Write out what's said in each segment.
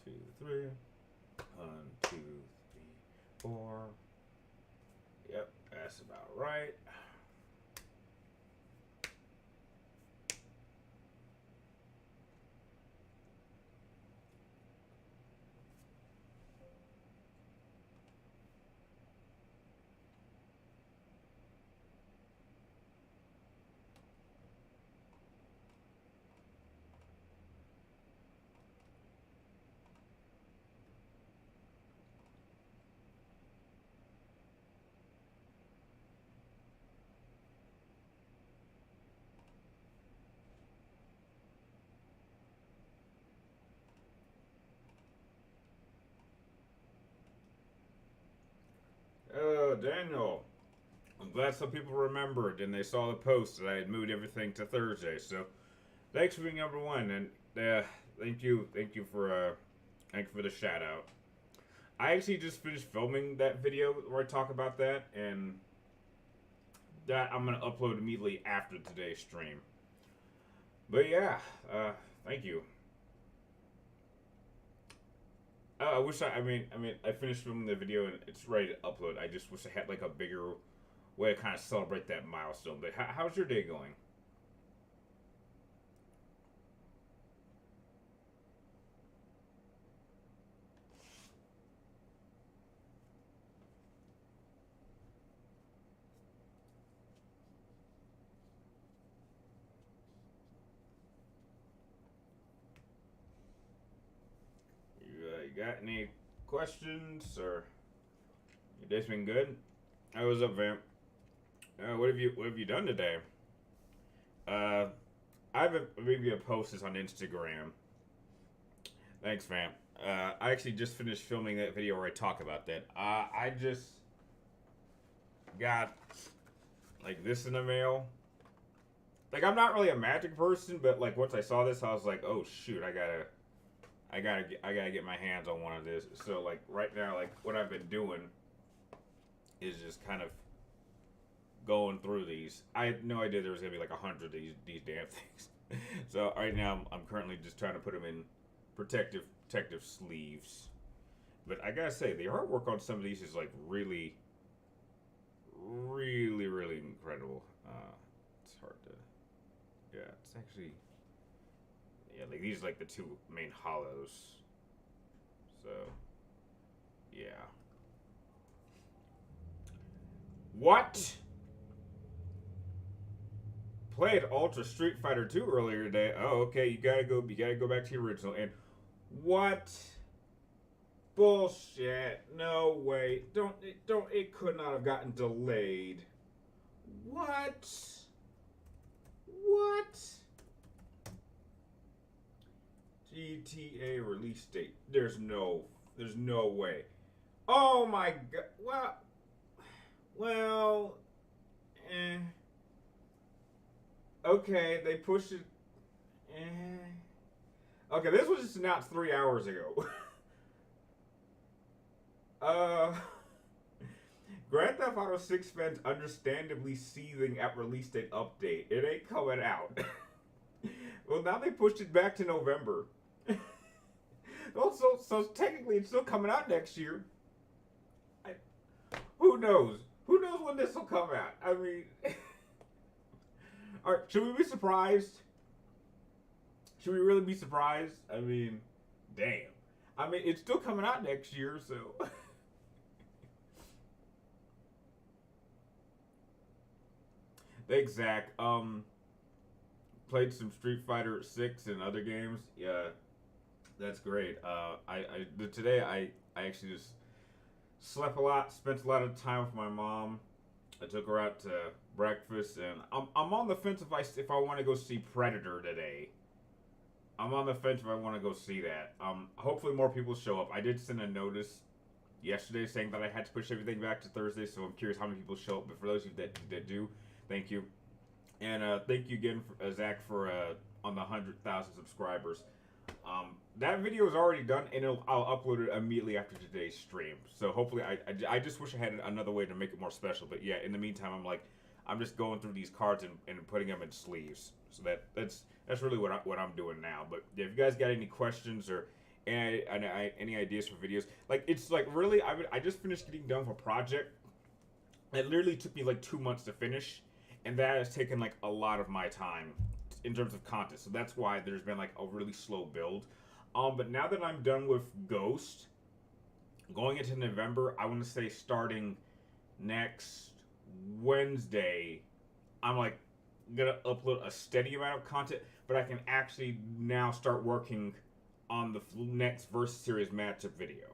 2, 3. 1, 2, 3, 4. Yep, that's about right. Oh, Daniel. I'm glad some people remembered and they saw the post that I had moved everything to Thursday. So thanks for being number one, and thank you thank you for the shout out. I actually just finished filming that video where I talk about that, and that I'm gonna upload immediately after today's stream. But yeah, thank you. I finished filming the video and it's ready to upload. I just wish I had like a bigger way to kind of celebrate that milestone. But how's your day going? You got any questions or your day's been good? Hey, what's up, Vamp? What have you done today? Uh, I have maybe a post this on Instagram. Thanks, Vamp. I actually just finished filming that video where I talk about that. I just got like this in the mail. Like I'm not really a magic person, but like once I saw this, I was like, oh shoot, I gotta get my hands on one of this. So like right now, like what I've been doing is just kind of going through these. I had no idea there was gonna be like 100 of these damn things. So right now I'm currently just trying to put them in protective sleeves. But I gotta say the artwork on some of these is like really incredible. It's hard to yeah. It's actually yeah like these are like the two main hollows. So yeah. What? Played Ultra Street Fighter 2 earlier today. Oh, okay. You gotta go back to the original. And what? Bullshit. No way. Don't. It could not have gotten delayed. What? What? GTA release date. There's no way. Oh my god. Well. Eh. Okay, they pushed it. Okay, this was just announced 3 hours ago. uh, Grand Theft Auto 6 fans understandably seething at release date update. It ain't coming out. Well, now they pushed it back to November. So technically it's still coming out next year. I, who knows? Who knows when this will come out? I mean, all right, should we be surprised? Should we really be surprised? I mean, damn. I mean, it's still coming out next year, so. Thanks, Zach. Played some Street Fighter 6 and other games. Yeah, that's great. Today I actually just slept a lot, spent a lot of time with my mom. I took her out to breakfast, and I'm on the fence if I want to go see Predator today. I'm on the fence if I want to go see that. Hopefully more people show up. I did send a notice yesterday saying that I had to push everything back to Thursday, so I'm curious how many people show up. But for those of you that do, thank you. And thank you again, Zach, for on the 100,000 subscribers. That video is already done, and I'll upload it immediately after today's stream. So hopefully, I just wish I had another way to make it more special. But yeah, in the meantime, I'm just going through these cards and putting them in sleeves. So that's really what I'm doing now. But if you guys got any questions or Any ideas for videos? Like, it's like really, I just finished getting done with a project. It literally took me like 2 months to finish, and that has taken like a lot of my time in terms of content. So that's why there's been like a really slow build. But now that I'm done with Ghost, going into November, I want to say starting next Wednesday, I'm like gonna upload a steady amount of content, but I can actually now start working on the next Versus Series matchup video.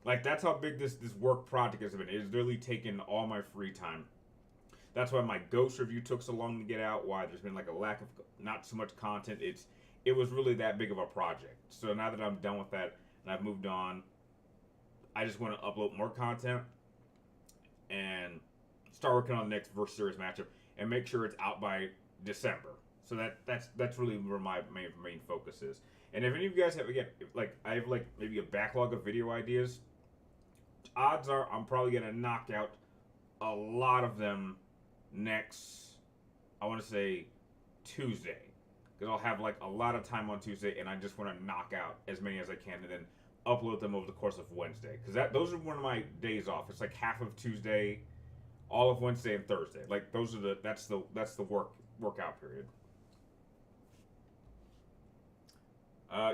Like, that's how big this work project has been. It's literally taken all my free time. That's why my Ghost review took so long to get out. Why there's been like a lack of not so much content. It was really that big of a project. So now that I'm done with that and I've moved on, I just want to upload more content and start working on the next Versus Series matchup and make sure it's out by December. So that's really where my main focus is. And if any of you guys have, again, I have like maybe a backlog of video ideas, odds are I'm probably gonna knock out a lot of them next, I want to say, Tuesday, because I'll have like a lot of time on Tuesday, and I just want to knock out as many as I can, and then upload them over the course of Wednesday, because those are one of my days off. It's like half of Tuesday, all of Wednesday and Thursday. Like, those are that's the workout period.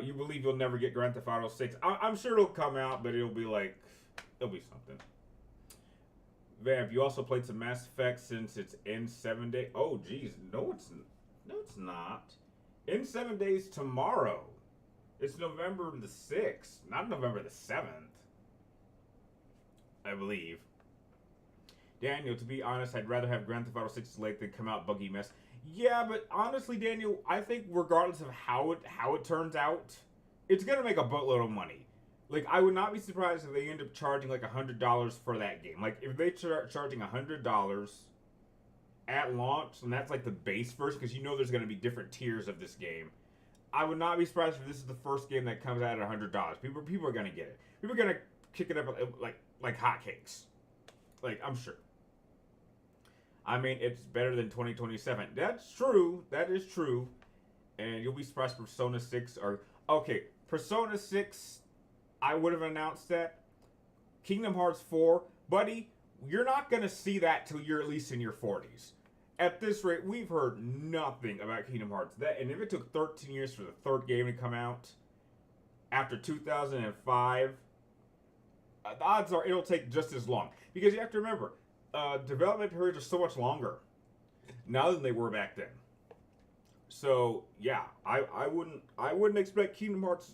You believe you'll never get Grand Theft Auto 6? I'm sure it'll come out, but it'll be something. Vamp, you also played some Mass Effect since it's in 7 days. Oh, geez, no, it's not. In 7 days tomorrow. It's November the 6th, not November the 7th. I believe. Daniel, to be honest, I'd rather have Grand Theft Auto 6 late than come out buggy mess. Yeah, but honestly, Daniel, I think regardless of how it turns out, it's gonna make a boatload of money. Like, I would not be surprised if they end up charging like $100 for that game. Like, if they start charging $100 at launch, and that's like the base version, because you know there's gonna be different tiers of this game. I would not be surprised if this is the first game that comes out at $100. People are gonna get it. People are gonna kick it up like hotcakes. Like, I'm sure. I mean, it's better than 2027. That's true. That is true. And you'll be surprised Persona 6 or... Okay, Persona 6, I would have announced that. Kingdom Hearts 4, buddy, you're not going to see that till you're at least in your 40s. At this rate, we've heard nothing about Kingdom Hearts. And if it took 13 years for the third game to come out, after 2005, the odds are it'll take just as long. Because you have to remember... development periods are so much longer now than they were back then. So yeah, I wouldn't expect Kingdom Hearts.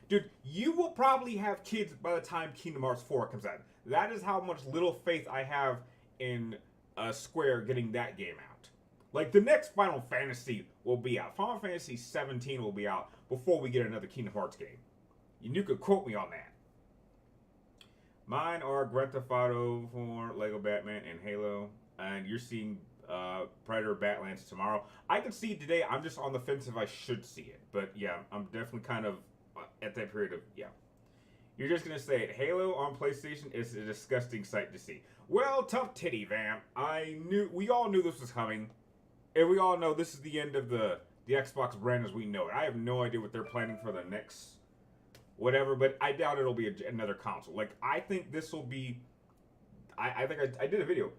Dude, you will probably have kids by the time Kingdom Hearts 4 comes out. That is how much little faith I have in Square getting that game out. Like, the next Final Fantasy will be out. Final Fantasy 17 will be out before we get another Kingdom Hearts game. You could quote me on that. Mine are Grand Theft Auto 4, Lego Batman, and Halo. And you're seeing Predator Badlands tomorrow. I could see it today. I'm just on the fence if I should see it. But yeah, I'm definitely kind of at that period of, yeah. You're just going to say it. Halo on PlayStation is a disgusting sight to see. Well, tough titty, Vamp. We all knew this was coming. And we all know this is the end of the Xbox brand as we know it. I have no idea what they're planning for the next... whatever, but I doubt it'll be another console. Like, I think this will be... I think I did a video.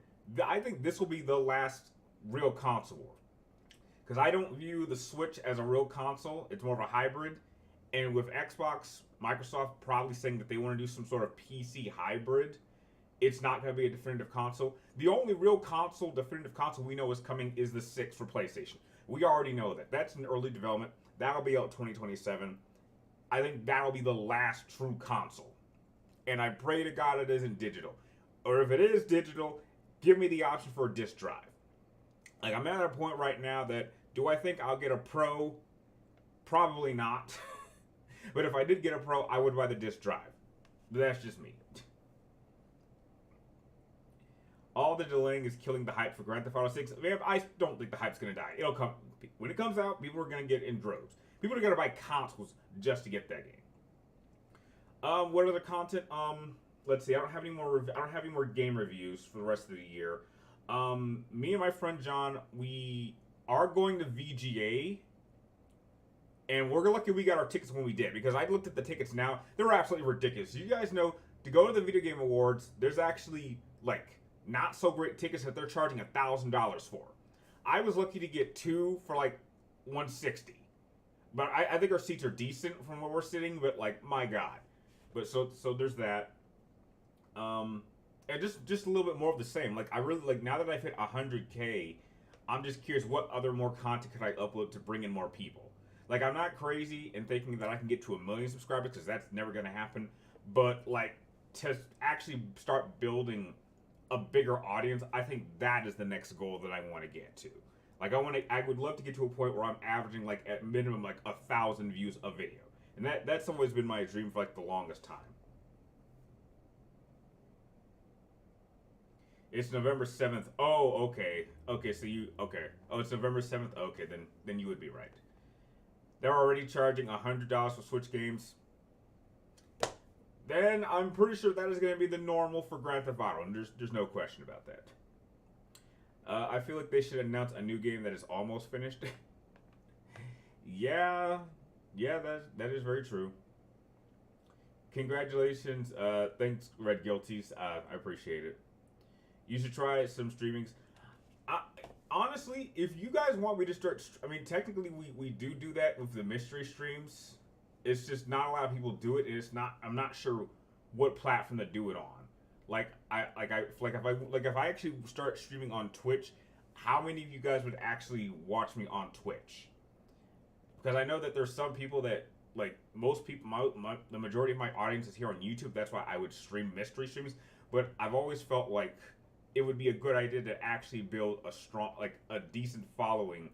I think this will be the last real console war. Because I don't view the Switch as a real console. It's more of a hybrid. And with Xbox, Microsoft probably saying that they want to do some sort of PC hybrid, it's not going to be a definitive console. The only real definitive console we know is coming is the 6 for PlayStation. We already know that. That's in early development. That'll be out 2027. I think that'll be the last true console. And I pray to God it isn't digital. Or if it is digital, give me the option for a disc drive. Like, I'm at a point right now that, do I think I'll get a Pro? Probably not. But if I did get a Pro, I would buy the disc drive. But that's just me. All the delaying is killing the hype for Grand Theft Auto 6. I don't think the hype's going to die. It'll come. When it comes out, people are going to get in droves. People are going to buy consoles just to get that game. What other content? Let's see. I don't have any more game reviews for the rest of the year. Me and my friend John, we are going to VGA And we're lucky we got our tickets when we did, because I looked at the tickets now. They're absolutely ridiculous. You guys know, to go to the Video Game Awards, there's actually, like, not so great tickets that they're charging $1,000 for. I was lucky to get 2 for, like, 160. But I think our seats are decent from where we're sitting, but, like, my God. But so there's that. And just a little bit more of the same. Like, I really, like, now that I've hit 100K, I'm just curious what other more content could I upload to bring in more people. Like, I'm not crazy in thinking that I can get to 1 million subscribers, because that's never going to happen. But, like, to actually start building a bigger audience, I think that is the next goal that I want to get to. Like, I would love to get to a point where I'm averaging, like, at minimum, like, 1,000 views a video. And that's always been my dream for, like, the longest time. It's November 7th. Oh, okay. Okay, so okay. Oh, it's November 7th. Okay, then you would be right. They're already charging $100 for Switch games. Then I'm pretty sure that is going to be the normal for Grand Theft Auto, and there's no question about that. I feel like they should announce a new game that is almost finished. yeah, that is very true. Congratulations. Thanks, Red Guilties. I appreciate it. You should try some streamings. Honestly, if you guys want me to start, I mean, technically we do that with the mystery streams. It's just not a lot of people do it, and it's not. I'm not sure what platform to do it on. If I actually start streaming on Twitch, how many of you guys would actually watch me on Twitch? Because I know that there's some people that, like, most people, the majority of my audience is here on YouTube. That's why I would stream mystery streams. But I've always felt like it would be a good idea to actually build a strong, like, a decent following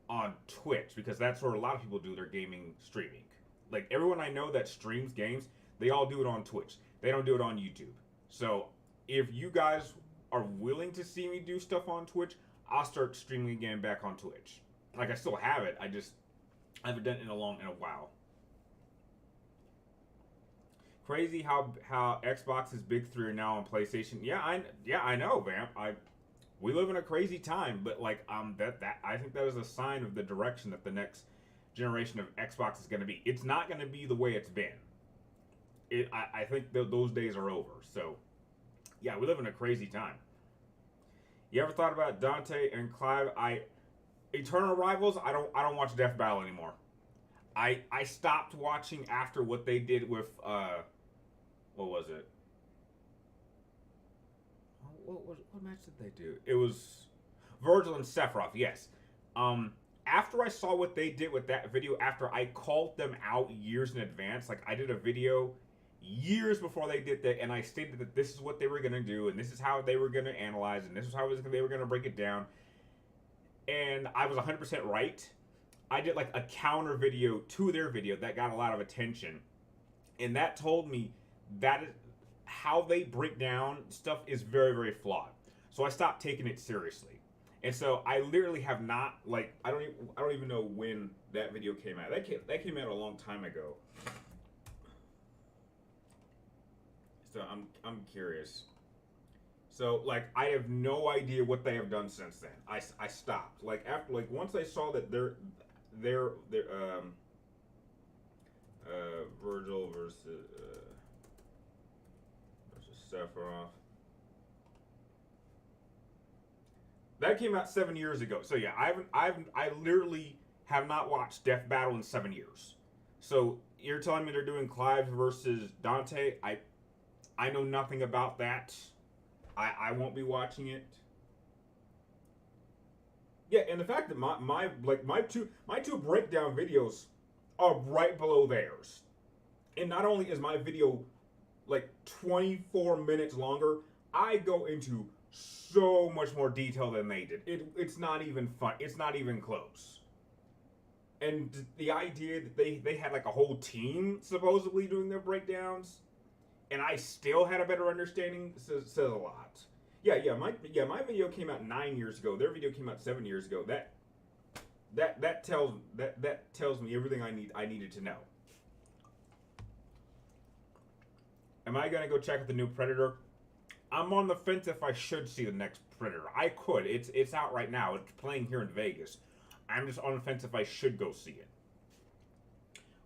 on Twitch, because that's where a lot of people do their gaming streaming. Like, everyone I know that streams games, they all do it on Twitch. They don't do it on YouTube. So, if you guys are willing to see me do stuff on Twitch, I'll start streaming again back on Twitch. Like, I still have it. I haven't done it in a while. Crazy how Xbox's big three are now on PlayStation. Yeah, I know, Vamp. We live in a crazy time, but, like, that I think that is a sign of the direction that the next generation of Xbox is going to be. It's not going to be the way it's been. I think those days are over. So, yeah, we live in a crazy time. You ever thought about Dante and Clive? Eternal Rivals. I don't watch Death Battle anymore. I stopped watching after what they did with what was it? What match did they do? It was Virgil and Sephiroth. Yes. After I saw what they did with that video, after I called them out years in advance, like, I did a video years before they did that, and I stated that this is what they were going to do, and this is how they were going to analyze, and this is how they were going to break it down. And I was 100% right. I did, like, a counter video to their video that got a lot of attention, and that told me that how they break down stuff is very, very flawed. So I stopped taking it seriously. And so I literally have not, like, I don't even know when that video came out. That came out a long time ago. So I'm curious. So, like, I have no idea what they have done since then. I stopped. Like, after, like, once I saw that they're Virgil versus Sephiroth. That came out 7 years ago. So yeah, I literally have not watched Death Battle in 7 years. So you're telling me they're doing Clive versus Dante? I know nothing about that. I won't be watching it. Yeah, and the fact that my two breakdown videos are right below theirs. And not only is my video like 24 minutes longer, I go into so much more detail than they did. It's not even fun. It's not even close. And the idea that they had like a whole team supposedly doing their breakdowns, and I still had a better understanding says a lot. Yeah, my video came out 9 years ago. Their video came out 7 years ago. That tells me everything I needed to know. Am I gonna go check out the new Predator? I'm on the fence if I should see the next Predator. I could. It's out right now. It's playing here in Vegas. I'm just on the fence if I should go see it.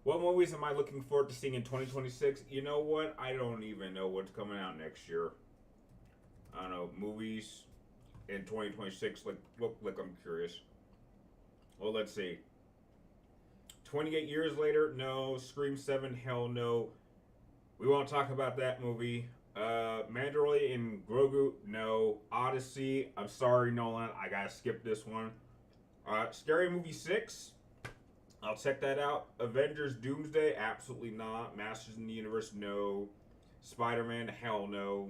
What movies am I looking forward to seeing in 2026? You know what? I don't even know what's coming out next year. I don't know. Movies in 2026. Look, I'm curious. Well, let's see. 28 years later, no. Scream 7, hell no. We won't talk about that movie. Mandalorian and Grogu, no. Odyssey, I'm sorry, Nolan. I gotta skip this one. Scary Movie 6, I'll check that out. Avengers Doomsday, absolutely not. Masters in the Universe, no. Spider-Man, hell no.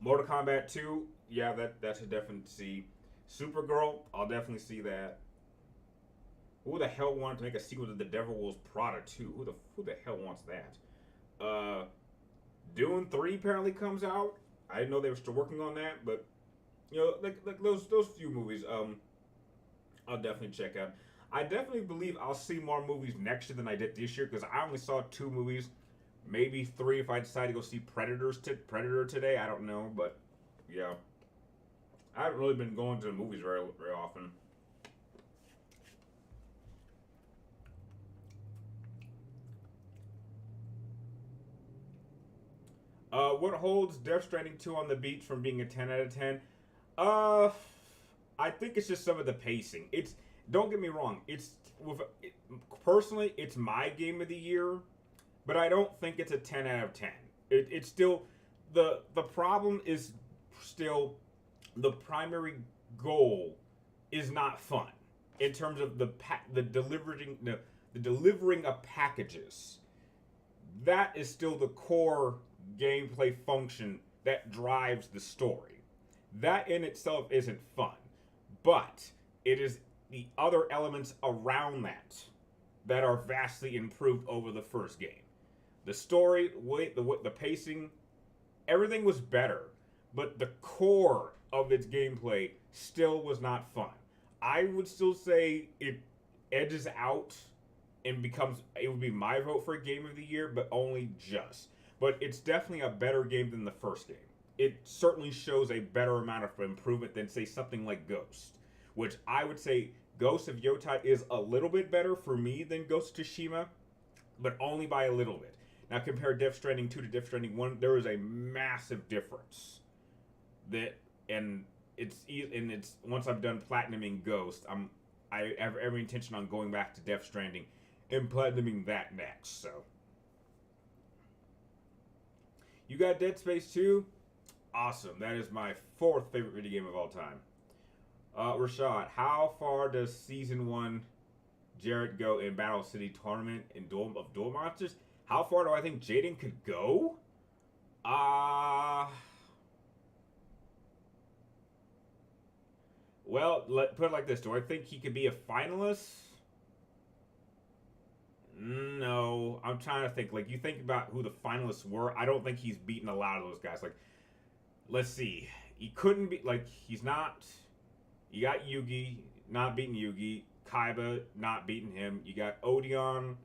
Mortal Kombat 2, yeah, that's a definite C. Supergirl, I'll definitely see that. Who the hell wanted to make a sequel to The Devil Wears Prada 2? Who the hell wants that? Dune 3 apparently comes out. I didn't know they were still working on that, but you know, like those few movies, I'll definitely check out. I definitely believe I'll see more movies next year than I did this year because I only saw 2 movies, maybe 3 if I decide to go see Predator today. I don't know, but yeah, I haven't really been going to the movies very often. What holds Death Stranding 2 on the beach from being a 10 out of 10? Uh, I think it's just some of the pacing. Don't get me wrong. Personally, it's my game of the year, but I don't think it's a 10 out of 10. It's still the problem is still the primary goal is not fun in terms of the delivering of packages. That is still the core gameplay function that drives the story. That in itself isn't fun, but it is the other elements around that are vastly improved over the first game. The story, the pacing, everything was better, but the core of its gameplay still was not fun. I would still say it edges out and it would be my vote for Game of the Year, but only just. But it's definitely a better game than the first game. It certainly shows a better amount of improvement than, say, something like Ghost, which I would say Ghost of Yotai is a little bit better for me than Ghost of Tsushima, but only by a little bit. Now compare Death Stranding 2 to Death Stranding 1, there is a massive difference. It's once I'm done platinuming Ghost, I have every intention on going back to Death Stranding and platinuming that next. So you got Dead Space 2? Awesome. That is my 4th favorite video game of all time. Rashad, how far does Season 1 Jared go in Battle City Tournament of Duel Monsters? How far do I think Jaden could go? Well, put it like this. Do I think he could be a finalist? No. I'm trying to think. Like, you think about who the finalists were. I don't think he's beaten a lot of those guys. Like, let's see. He couldn't be, like, he's not. You got Yugi, not beating Yugi. Kaiba, not beating him. You got Odeon,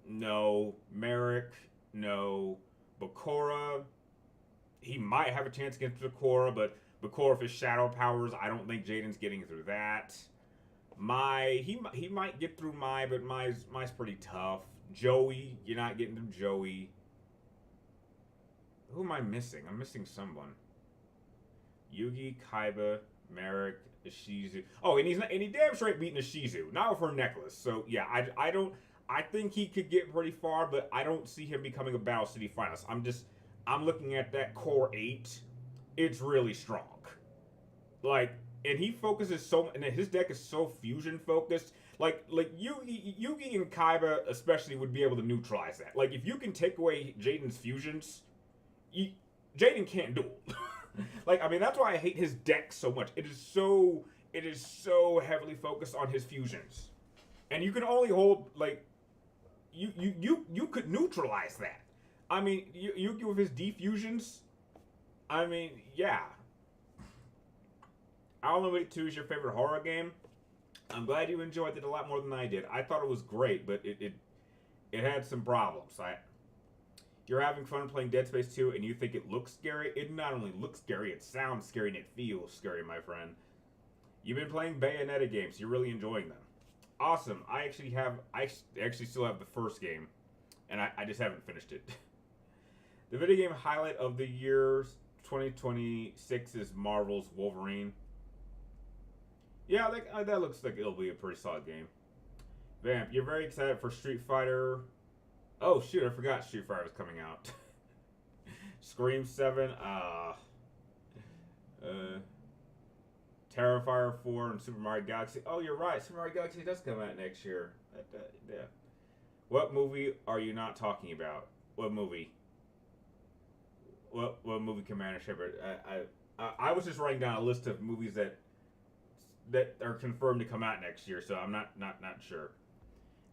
no. Merrick, no. Bakura, he might have a chance against Bakura, but Bakura with his shadow powers, I don't think Jaden's getting through that. He might get through but Mai's pretty tough. Joey, you're not getting through Joey. Who am I missing? I'm missing someone. Yugi, Kaiba, Merrick, Ishizu. Oh, and he damn straight beating Ishizu. Not with her necklace. So yeah, I think he could get pretty far, but I don't see him becoming a Battle City finalist. I'm looking at that core 8. It's really strong. Like, and he focuses and his deck is so fusion focused. Like Yugi and Kaiba especially would be able to neutralize that. Like, if you can take away Jaden's fusions, Jaden can't duel. Like, I mean, that's why I hate his deck so much. It is so heavily focused on his fusions, and you can only hold, like, you could neutralize that. I mean, Yugi with his defusions. I mean, yeah. Alan Wake 2 is your favorite horror game. I'm glad you enjoyed it a lot more than I did. I thought it was great, but it had some problems. You're having fun playing Dead Space 2 and you think it looks scary. It not only looks scary, it sounds scary and it feels scary, my friend. You've been playing Bayonetta games. You're really enjoying them. Awesome. I actually still have the first game, and I just haven't finished it. The video game highlight of the year 2026 is Marvel's Wolverine. Yeah, that looks like it'll be a pretty solid game. Vamp, you're very excited for Street Fighter. Oh shoot, I forgot Street Fighter was coming out. Scream 7, Terrifier 4, and Super Mario Galaxy. Oh, you're right. Super Mario Galaxy does come out next year. Yeah. What movie are you not talking about? What movie? What movie, Commander Shepard? I was just writing down a list of movies that are confirmed to come out next year, so I'm not sure.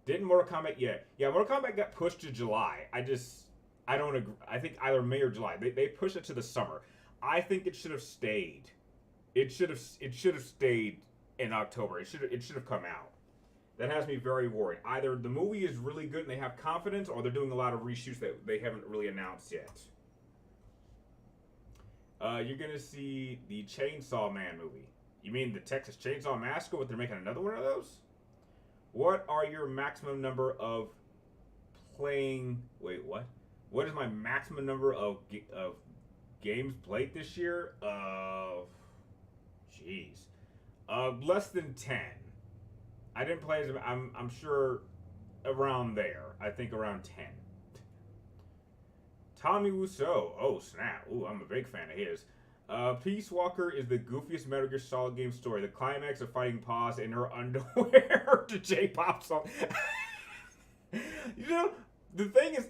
Didn't Mortal Kombat yet? Yeah, Mortal Kombat got pushed to July. I don't agree. I think either May or July. They pushed it to the summer. I think it should have stayed. It should have stayed in October. It should have come out. That has me very worried. Either the movie is really good and they have confidence, or they're doing a lot of reshoots that they haven't really announced yet. You're gonna see the Chainsaw Man movie. You mean the Texas Chainsaw Massacre? What, they're making another one of those? What are your maximum number of playing? Wait, what? What is my maximum number of games played this year? Jeez, less than 10. I didn't play as I'm sure around there. I think around 10. Tommy Wiseau. Oh snap! Ooh, I'm a big fan of his. Peace Walker is the goofiest Metal Gear Solid game story. The climax of fighting Paz in her underwear to J-pop song. You know, the thing is,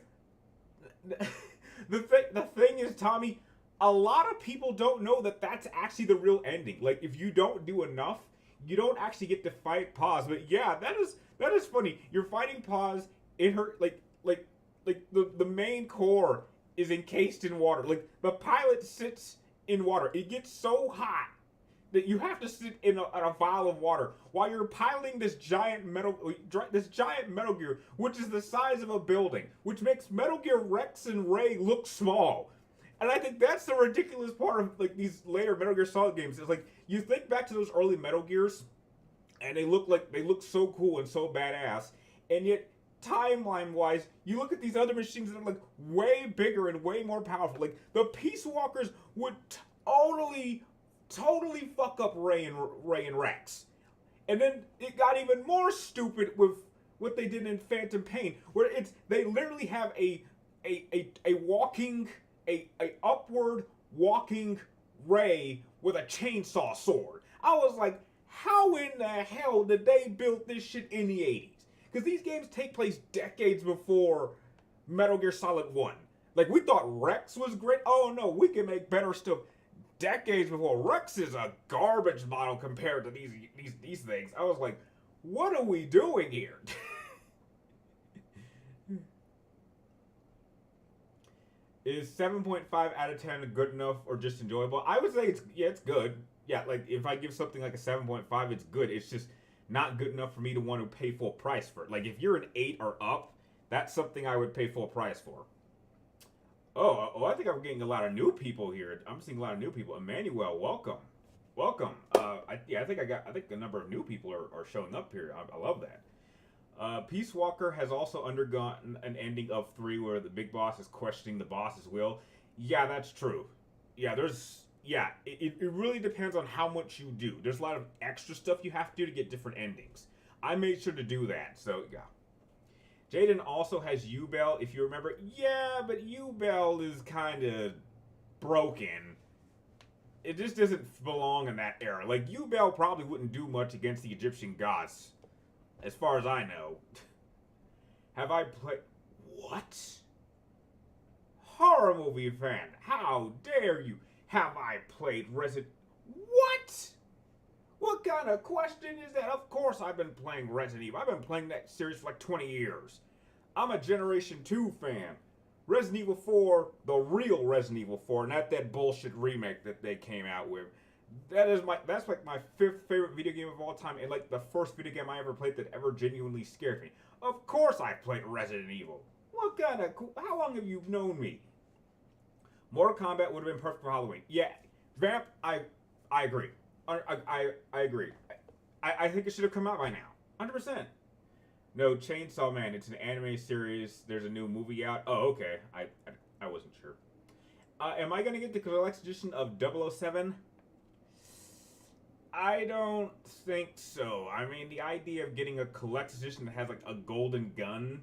the thing is, Tommy, a lot of people don't know that that's actually the real ending. Like, if you don't do enough, you don't actually get to fight Paz. But yeah, that is funny. You're fighting Paz in her like the main core is encased in water. Like, the pilot sits in water. It gets so hot that you have to sit in a vial of water while you're piloting this giant Metal Gear, which is the size of a building, which makes Metal Gear Rex and Ray look small. And I think that's the ridiculous part of like these later Metal Gear Solid games. It's like you think back to those early Metal Gears, and they look so cool and so badass, and yet timeline-wise, you look at these other machines that are like way bigger and way more powerful. Like the Peace Walkers would totally fuck up Ray and Rex, and then it got even more stupid with what they did in Phantom Pain, where they literally have a upward walking Ray with a chainsaw sword. I was like, how in the hell did they build this shit in the 80s? Because these games take place decades before Metal Gear Solid 1. Like, we thought Rex was great. Oh no, we can make better stuff. Decades before. Rex is a garbage model compared to these things. I was like, what are we doing here? Is 7.5 out of 10 good enough or just enjoyable? I would say it's good. Yeah, like if I give something like a 7.5, it's good. It's just not good enough for me to want to pay full price for it. Like if you're an 8 or up, that's something I would pay full price for. Oh, I think I'm getting a lot of new people here. I'm seeing a lot of new people. Emmanuel, welcome. I think a number of new people are showing up here. I love that. Peace Walker has also undergone an ending of 3 where the big boss is questioning the boss's will. Yeah, that's true. Yeah, it really depends on how much you do. There's a lot of extra stuff you have to do to get different endings. I made sure to do that, so yeah. Jaden also has Yubel, if you remember. Yeah, but Yubel is kind of broken. It just doesn't belong in that era. Like, Yubel probably wouldn't do much against the Egyptian gods, as far as I know. Have I played... What? Horror movie fan, how dare you? Have I played Resident... What? What kind of question is that? Of course I've been playing Resident Evil. I've been playing that series for like 20 years. I'm a Generation 2 fan. Resident Evil 4, the real Resident Evil 4, not that bullshit remake that they came out with. That's like my 5th favorite video game of all time, and like the first video game I ever played that ever genuinely scared me. Of course I played Resident Evil. What kind of... How long have you known me? Mortal Kombat would have been perfect for Halloween. Yeah, Vamp, I agree. I agree. I think it should have come out by now. 100%. No, Chainsaw Man. It's an anime series. There's a new movie out. Oh, okay. I wasn't sure. Am I gonna get the collector's edition of 007? I don't think so. I mean, the idea of getting a collector's edition that has like a golden gun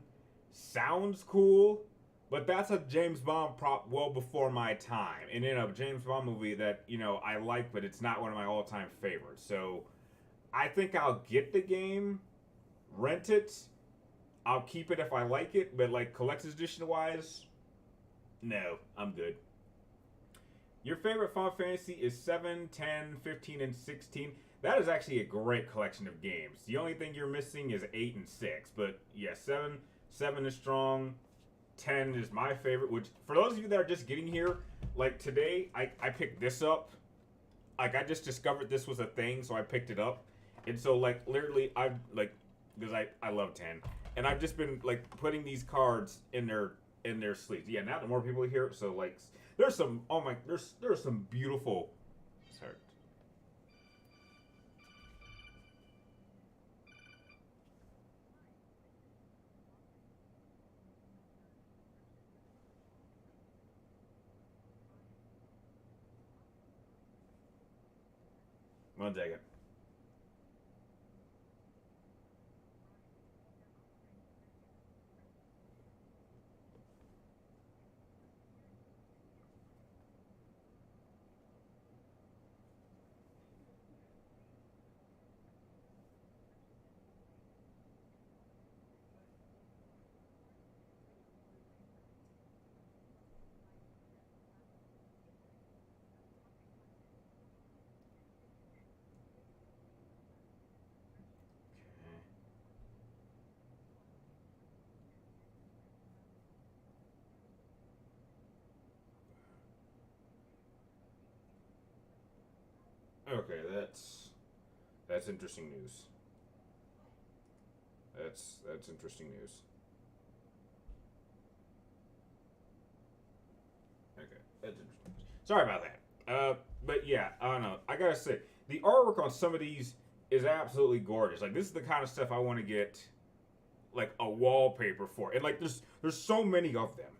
sounds cool, but that's a James Bond prop well before my time. And in a James Bond movie that, I like, but it's not one of my all time favorites. So I think I'll get the game, rent it, I'll keep it if I like it, but like collector's edition wise, no, I'm good. Your favorite Final Fantasy is 7, 10, 15, and 16. That is actually a great collection of games. The only thing you're missing is 8 and 6. But yeah, 7 is strong. 10 is my favorite, which for those of you that are just getting here, like today, I picked this up. Like I just discovered this was a thing, so I picked it up. And so like literally because I love 10. And I've just been like putting these cards in their sleeves. Yeah, now the more people here, so like there's some there's some beautiful. Sorry. One second. Okay, that's interesting news. That's interesting news. Okay, that's interesting. Sorry about that. But yeah, I don't know. I gotta say, the artwork on some of these is absolutely gorgeous. Like this is the kind of stuff I want to get, like a wallpaper for. And like there's so many of them.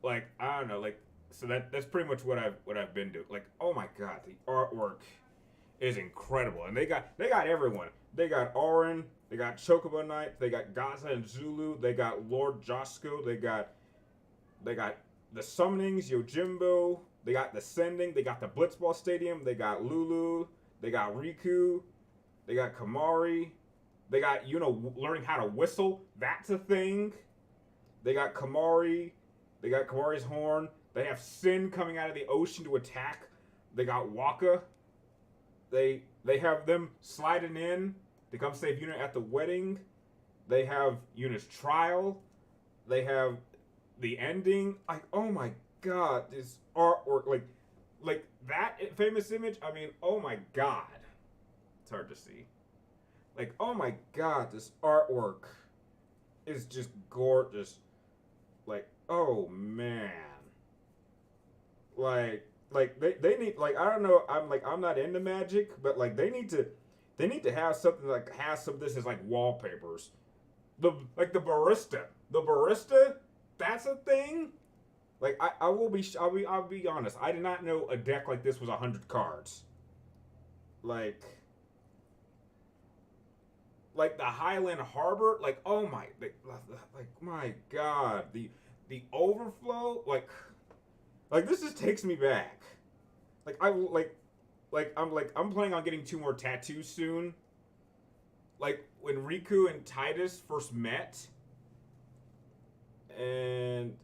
Like I don't know. Like so that's pretty much what I've been doing. Like oh my god, the artwork is incredible, and they got everyone. They got Auron, they got Chocobo Knight, they got Gaza and Zulu, they got Lord Josco, they got the Summonings, Yojimbo, they got the Sending, they got the Blitzball Stadium, they got Lulu, they got Riku, they got Kamari, they got learning how to whistle. That's a thing. They got Kamari, they got Kamari's horn. They have Sin coming out of the ocean to attack. They got Waka. They have them sliding in to come save Yuna at the wedding. They have Yuna's trial. They have the ending. Like, oh my god, this artwork, like that famous image. I mean, oh my god, it's hard to see. Like, oh my god, this artwork is just gorgeous. Like, oh man, they need like I don't know I'm not into magic, but like they need to have something like has some of this as like wallpapers. The barista, that's a thing. Like I'll be honest. I did not know a deck like this was 100 cards. Like like the Highland Harbor. Like oh my like my god the overflow like this just takes me back. Like I I'm planning on getting 2 more tattoos soon. Like when Riku and Titus first met, and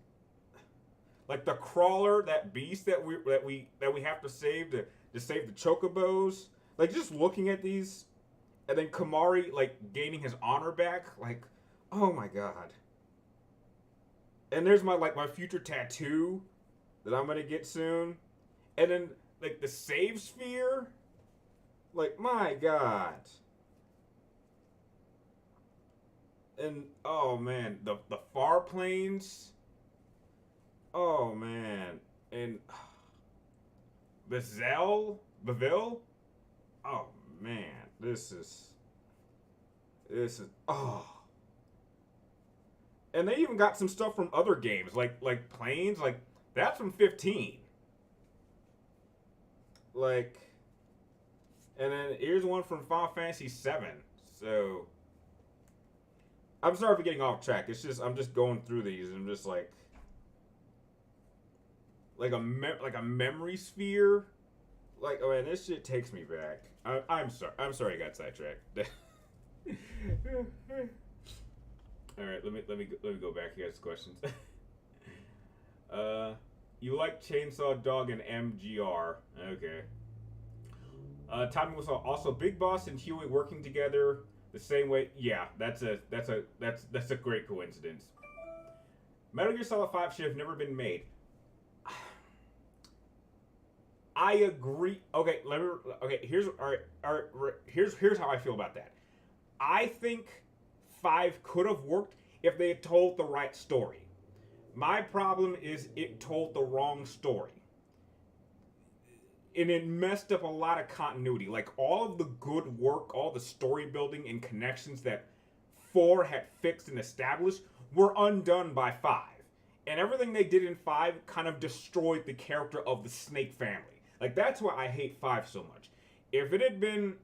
like the crawler, that beast that we have to save to save the chocobos. Like just looking at these, and then Kamari like gaining his honor back. Like, oh my god. And there's my future tattoo that I'm gonna get soon, and then like the save sphere. Like my god. And oh man, the far planes. Oh man, and Beville. Oh man, this is This is and they even got some stuff from other games, like Planes, like that's from 15. Like, and then here's one from Final Fantasy 7. So I'm sorry for getting off track. It's just I'm just going through these and I'm just like a memory sphere. Like, oh man, this shit takes me back. I'm sorry. I'm sorry I got sidetracked. All right, let me go back. You guys' questions. You like Chainsaw Dog and MGR? Okay. Tommy was also Big Boss and Huey working together the same way. Yeah, that's a great coincidence. Metal Gear Solid 5 should have never been made. I agree. Okay, let me. Okay, here's here's how I feel about that. I think 5 could have worked if they had told the right story. My problem is it told the wrong story. And it messed up a lot of continuity. Like, all of the good work, all the story building and connections that 4 had fixed and established were undone by 5. And everything they did in 5 kind of destroyed the character of the Snake family. Like, that's why I hate 5 so much. If it had been...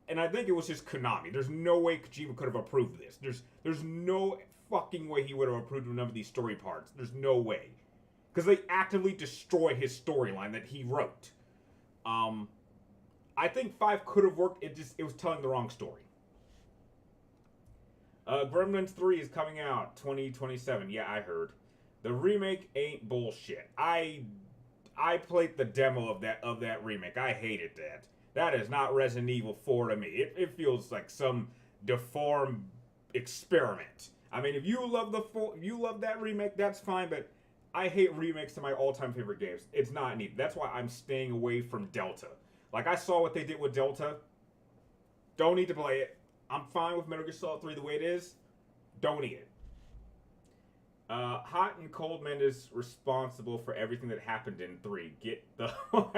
And I think it was just Konami. There's no way Kojima could have approved this. There's no fucking way he would have approved of none of these story parts. There's no way. Because they actively destroy his storyline that he wrote. I think 5 could have worked. It was telling the wrong story. Gremlins 3 is coming out 2027. Yeah, I heard. The remake ain't bullshit. I played the demo of that remake. I hated that. That is not Resident Evil 4 to me. It feels like some deformed experiment. I mean, if you love that remake, that's fine, but I hate remakes to my all-time favorite games. It's not neat. That's why I'm staying away from Delta. Like, I saw what they did with Delta. Don't need to play it. I'm fine with Metal Gear Solid 3 the way it is. Don't need it. Hot and Cold Man is responsible for everything that happened in 3. Get the Hot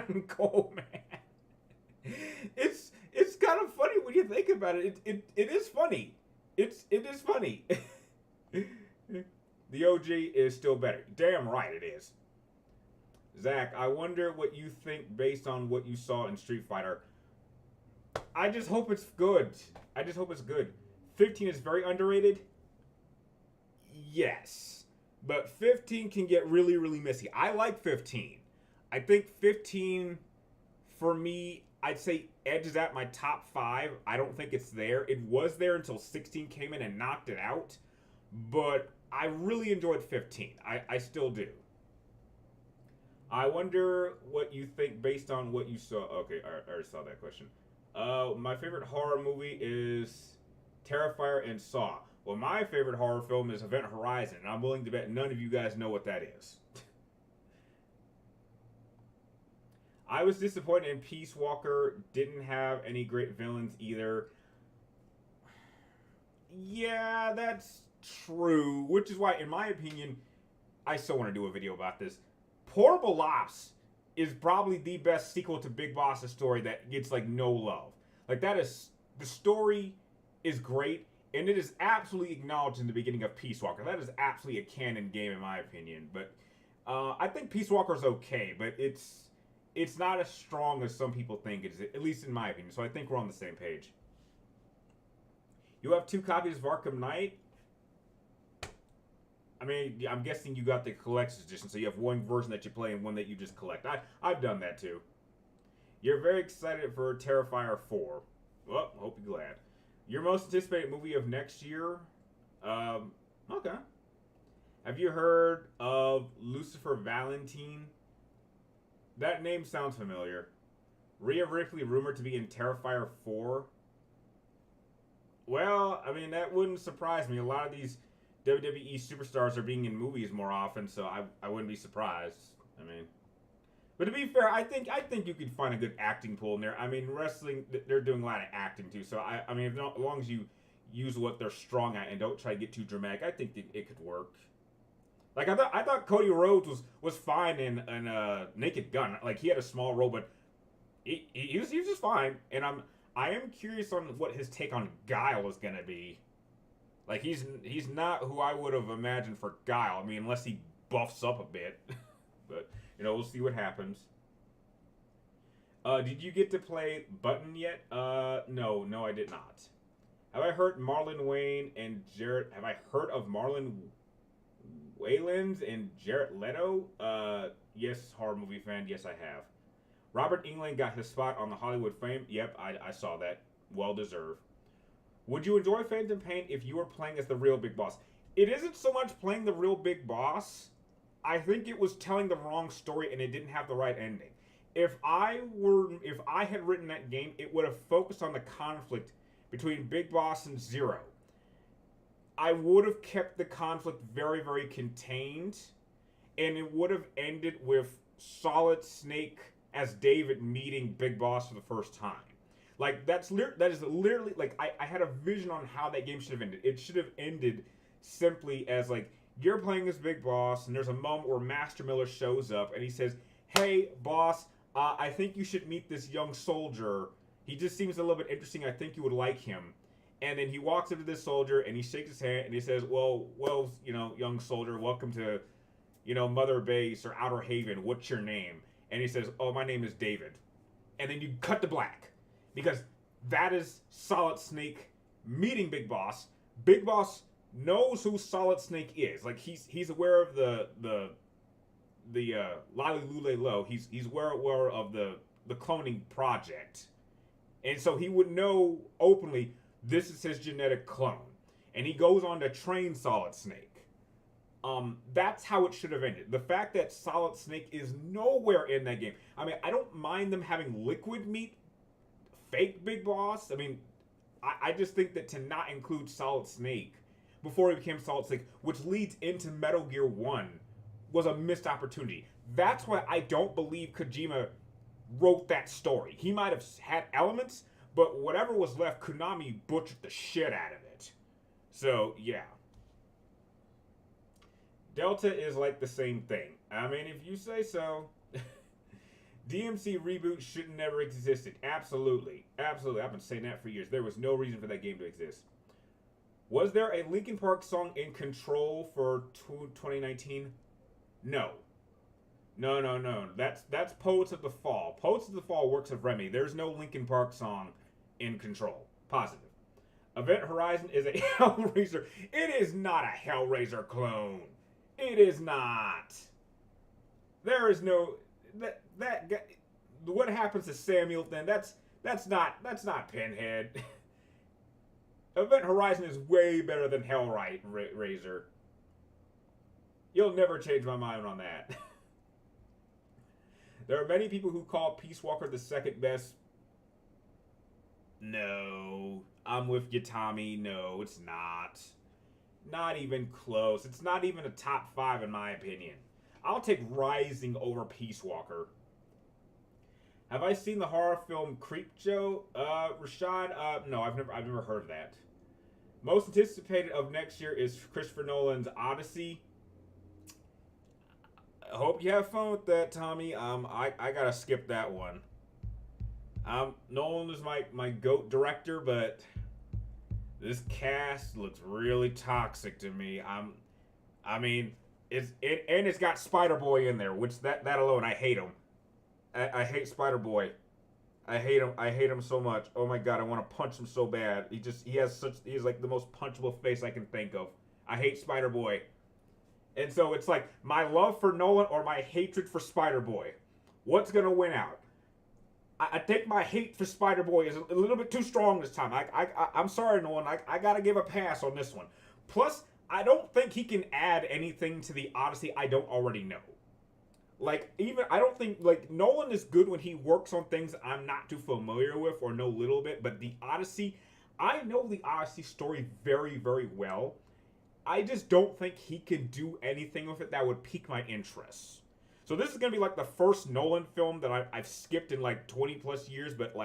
and Cold Man. It's kind of funny when you think about it. It is funny. It is funny. The OG is still better. Damn right it is. Zach, I wonder what you think based on what you saw in Street Fighter. I just hope it's good. 15 is very underrated. Yes. But 15 can get really, really messy. I like 15. I think 15, for me, I'd say edges out my top 5. I don't think it's there. It was there until 16 came in and knocked it out. But I really enjoyed 15. I still do. I wonder what you think based on what you saw. Okay, I already saw that question. My favorite horror movie is Terrifier and Saw. Well, my favorite horror film is Event Horizon, and I'm willing to bet none of you guys know what that is. I was disappointed in Peace Walker. Didn't have any great villains either. Yeah, that's true. Which is why, in my opinion, I still want to do a video about this. Portable Ops is probably the best sequel to Big Boss's story that gets, like, no love. Like, that is... The story is great, and it is absolutely acknowledged in the beginning of Peace Walker. That is absolutely a canon game, in my opinion. But I think Peace Walker's okay, but it's not as strong as some people think it is, at least in my opinion. So I think we're on the same page. You have 2 copies of Arkham Knight? I mean, I'm guessing you got the collector's edition, so you have one version that you play and one that you just collect. I've done that too. You're very excited for Terrifier 4. Well, hope you're glad. Your most anticipated movie of next year? Okay. Have you heard of Lucifer Valentine? That name sounds familiar. Rhea Ripley rumored to be in Terrifier 4. Well, I mean, that wouldn't surprise me. A lot of these WWE superstars are being in movies more often, so I wouldn't be surprised. I mean, but to be fair, I think you could find a good acting pool in there. I mean, wrestling, they're doing a lot of acting too, so I mean, as long as you use what they're strong at and don't try to get too dramatic, I think it could work. Like, I thought Cody Rhodes was fine in Naked Gun. Like, he had a small role, but he was just fine. And I am curious on what his take on Guile is gonna be. Like he's not who I would have imagined for Guile. I mean, unless he buffs up a bit. But we'll see what happens. Did you get to play Button yet? No, I did not. Have I heard Marlon Wayne and Jared? Have I heard of Marlon Waylands and Jared Leto? Yes, horror movie fan. Yes, I have. Robert Englund got his spot on the Hollywood fame. Yep, I saw that. Well deserved. Would you enjoy Phantom Pain if you were playing as the real Big Boss? It isn't so much playing the real Big Boss. I think it was telling the wrong story and it didn't have the right ending. If I had written that game, it would have focused on the conflict between Big Boss and Zero. I would have kept the conflict very, very contained, and it would have ended with Solid Snake as David meeting Big Boss for the first time. Like that is literally like I had a vision on how that game should have ended. It should have ended simply as like you're playing as Big Boss, and there's a moment where Master Miller shows up and he says, "Hey, boss, I think you should meet this young soldier. He just seems a little bit interesting. I think you would like him." And then he walks up to this soldier and he shakes his hand and he says, well, young soldier, welcome to, Mother Base or Outer Haven. What's your name? And he says, oh, my name is David. And then you cut to black because that is Solid Snake meeting Big Boss. Big Boss knows who Solid Snake is. Like he's aware of the Lali Lule Lo. He's aware of the cloning project. And so he would know openly this is his genetic clone. And he goes on to train Solid Snake. That's how it should have ended. The fact that Solid Snake is nowhere in that game. I mean, I don't mind them having Liquid meet fake Big Boss. I mean, I just think that to not include Solid Snake before he became Solid Snake, which leads into Metal Gear 1, was a missed opportunity. That's why I don't believe Kojima wrote that story. He might have had elements, but whatever was left, Konami butchered the shit out of it. So, yeah. Delta is like the same thing. I mean, if you say so. DMC reboot should never existed. Absolutely. Absolutely. I've been saying that for years. There was no reason for that game to exist. Was there a Linkin Park song in Control for 2019? No. No. That's Poets of the Fall. Poets of the Fall works of Remy. There's no Linkin Park song in Control. Positive. Event Horizon is a Hellraiser. It is not a Hellraiser clone. It is not. There is no that guy, what happens to Samuel then? That's not Pinhead. Event Horizon is way better than Hellraiser. You'll never change my mind on that. There are many people who call Peace Walker the second best. No. I'm with you, Tommy. No, it's not. Not even close. It's not even a top 5 in my opinion. I'll take Rising over Peace Walker. Have I seen the horror film Creepshow? Rashad? No, I've never heard of that. Most anticipated of next year is Christopher Nolan's Odyssey. I hope you have fun with that, Tommy. I gotta skip that one. Nolan is my GOAT director, but this cast looks really toxic to me. I mean, it's got Spider-Boy in there, which that alone, I hate him. I hate Spider-Boy. I hate him so much. Oh my god, I want to punch him so bad. He's like the most punchable face I can think of. I hate Spider-Boy. And so it's like my love for Nolan or my hatred for Spider-Boy. What's gonna win out? I think my hate for Spider-Boy is a little bit too strong this time. I'm sorry, Nolan. I gotta give a pass on this one. Plus, I don't think he can add anything to the Odyssey I don't already know. I don't think, Nolan is good when he works on things I'm not too familiar with or know a little bit, but the Odyssey, I know the Odyssey story very, very well. I just don't think he can do anything with it that would pique my interest. So this is going to be the first Nolan film that I've skipped in 20 plus years, but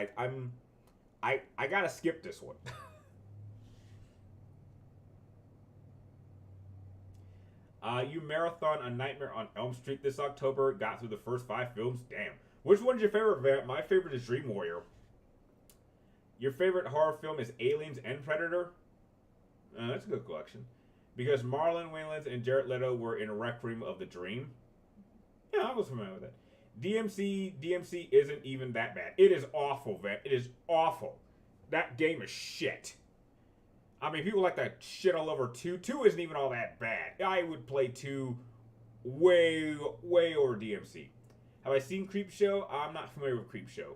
I got to skip this one. You marathon A Nightmare on Elm Street this October. Got through the first 5 films. Damn. Which one's your favorite, Vamp? My favorite is Dream Warrior. Your favorite horror film is Aliens and Predator? That's a good collection. Because Marlon Wayans and Jared Leto were in Requiem of the Dream. Yeah, I was familiar with that. DMC isn't even that bad. It is awful, Van. It is awful. That game is shit. I mean, people like that shit all over 2. 2 isn't even all that bad. I would play 2 way over DMC. Have I seen Creepshow? I'm not familiar with Creepshow.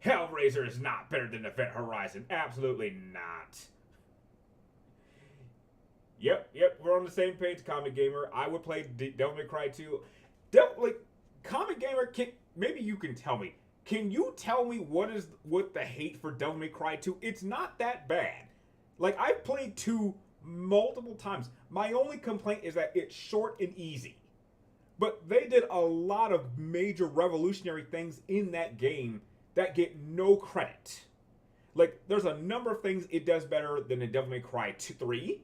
Hellraiser is not better than Event Horizon. Absolutely not. Yep, we're on the same page, Comic Gamer. I would play Devil May Cry 2. Comic Gamer, maybe you can tell me. Can you tell me what the hate for Devil May Cry 2? It's not that bad. Like, I've played 2 multiple times. My only complaint is that it's short and easy. But they did a lot of major revolutionary things in that game that get no credit. Like, there's a number of things it does better than in Devil May Cry 3.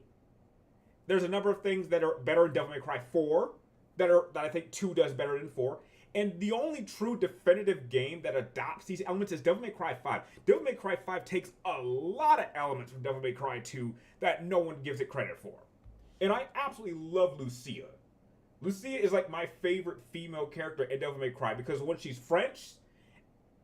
There's a number of things that are better in Devil May Cry 4 that I think 2 does better than 4. And the only true definitive game that adopts these elements is Devil May Cry 5. Devil May Cry 5 takes a lot of elements from Devil May Cry 2 that no one gives it credit for. And I absolutely love Lucia. Lucia is like my favorite female character in Devil May Cry because when she's French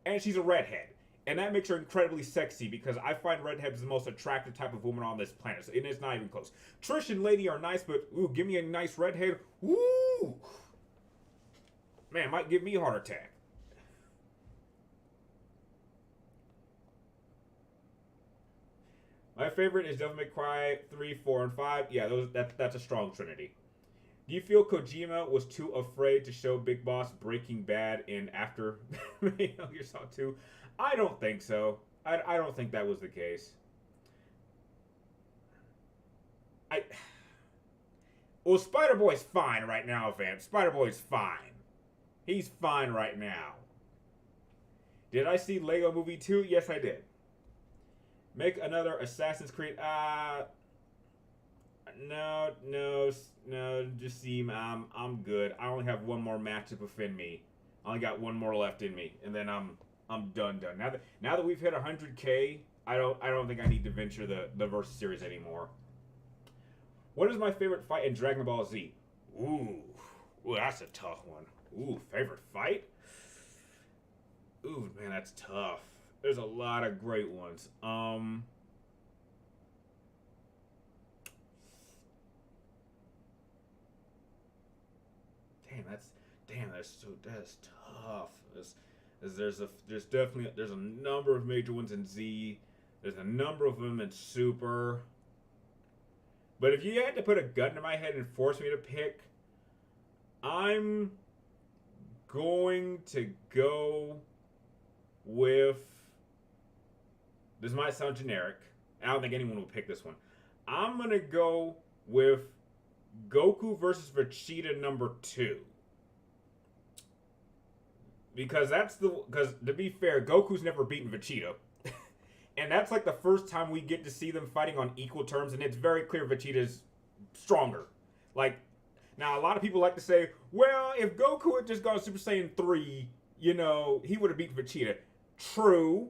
and she's a redhead. And that makes her incredibly sexy because I find redheads the most attractive type of woman on this planet. So, and it's not even close. Trish and Lady are nice, but ooh, give me a nice redhead. Ooh. Man, might give me a heart attack. My favorite is Devil May Cry 3, 4, and 5. Yeah, that's a strong trinity. Do you feel Kojima was too afraid to show Big Boss Breaking Bad in after Metal Gear Solid 2? I don't think so. I don't think that was the case. Well, Spider-Boy's fine right now, fam. Spider-Boy's fine. He's fine right now. Did I see Lego Movie 2? Yes, I did. Make another Assassin's Creed. No. Just seem I'm good. I only have one more match to defend me. I only got one more left in me, and then I'm done. Now that we've hit 100K, I don't think I need to venture the Versus series anymore. What is my favorite fight in Dragon Ball Z? Ooh, that's a tough one. Ooh, favorite fight? Ooh, man, that's tough. There's a lot of great ones. That's tough. There's a number of major ones in Z. There's a number of them in Super. But if you had to put a gun to my head and force me to pick, I'm going to go with. This might sound generic. I don't think anyone will pick this one. I'm gonna go with Goku versus Vegeta number 2. Because to be fair, Goku's never beaten Vegeta. And that's like the first time we get to see them fighting on equal terms, and it's very clear Vegeta's stronger. Like, now a lot of people like to say, well, if Goku had just gone Super Saiyan 3, he would have beaten Vegeta. True.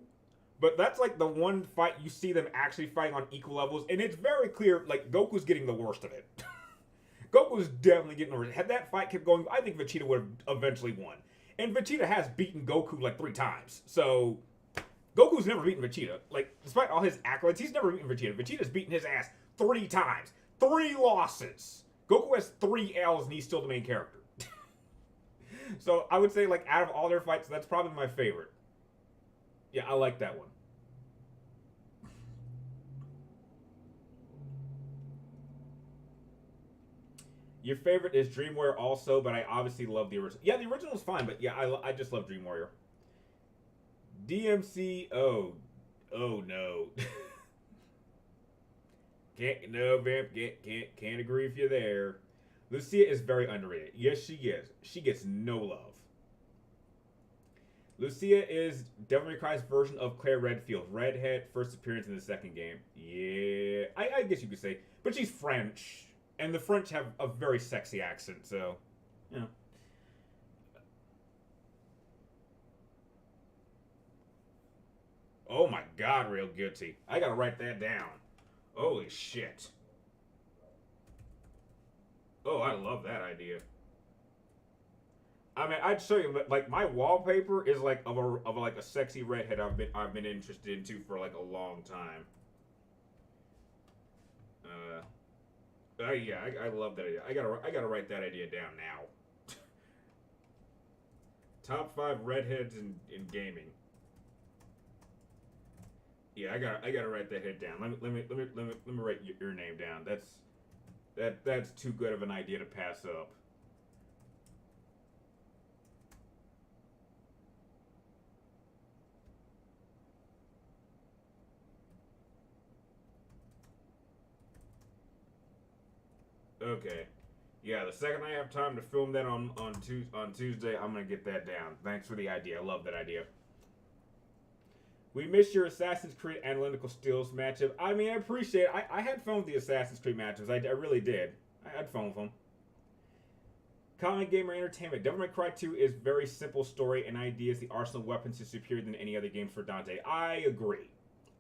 But that's like the one fight you see them actually fighting on equal levels, and it's very clear, like, Goku's getting the worst of it. Goku's definitely getting the worst. Had that fight kept going, I think Vegeta would have eventually won. And Vegeta has beaten Goku like 3 times. So, Goku's never beaten Vegeta. Like, despite all his accolades, he's never beaten Vegeta. Vegeta's beaten his ass 3 times. 3 losses. Goku has 3 L's and he's still the main character. So, I would say, like, out of all their fights, that's probably my favorite. Yeah, I like that one. Your favorite is Dream Warrior also, but I obviously love the original. Yeah, the original's fine, but yeah, I just love Dream Warrior. DMC, oh no. Can't agree with you there. Lucia is very underrated. Yes, she is. She gets no love. Lucia is Devil May Cry's version of Claire Redfield. Redhead, first appearance in the second game. Yeah, I guess you could say. But she's French. And the French have a very sexy accent, so, Oh my god, real guilty. I gotta write that down. Holy shit. Oh, I love that idea. I mean, I'd show you, like, my wallpaper is like of like a sexy redhead I've been interested into for like a long time. Yeah, I love that idea. I gotta write that idea down now. Top 5 redheads in gaming. Yeah, I gotta write that head down. Let me write your name down. That's too good of an idea to pass up. Okay. Yeah, the second I have time to film that on Tuesday, I'm gonna get that down. Thanks for the idea. I love that idea. We missed your Assassin's Creed Analytical Skills matchup. I mean, I appreciate it. I had fun with the Assassin's Creed matchups. I really did. I had fun with them. Common Gamer Entertainment. Devil May Cry 2 is very simple story and ideas. The arsenal of weapons is superior than any other game for Dante. I agree.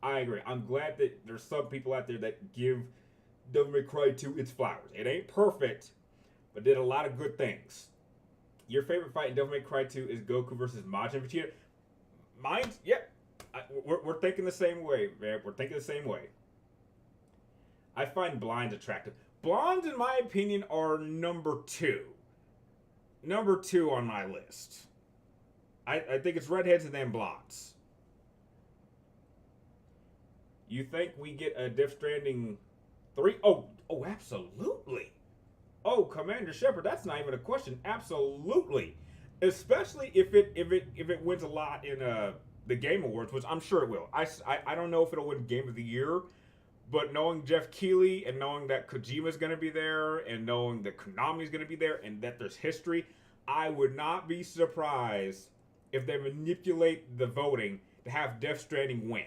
I'm glad that there's some people out there that give Devil May Cry 2 its flowers. It ain't perfect, but did a lot of good things. Your favorite fight in Devil May Cry 2 is Goku versus Majin Vegeta. Mine's, yep. We're thinking the same way, man. We're thinking the same way. I find blondes attractive. Blondes, in my opinion, are number 2. Number 2 on my list. I think it's redheads and then blondes. You think we get a Death Stranding 3? Oh, absolutely. Oh, Commander Shepard, that's not even a question. Absolutely. Especially if it wins a lot in the Game Awards, which I'm sure it will. I don't know if it'll win Game of the Year, but knowing Jeff Keighley and knowing that Kojima's going to be there and knowing that Konami's going to be there and that there's history, I would not be surprised if they manipulate the voting to have Death Stranding win.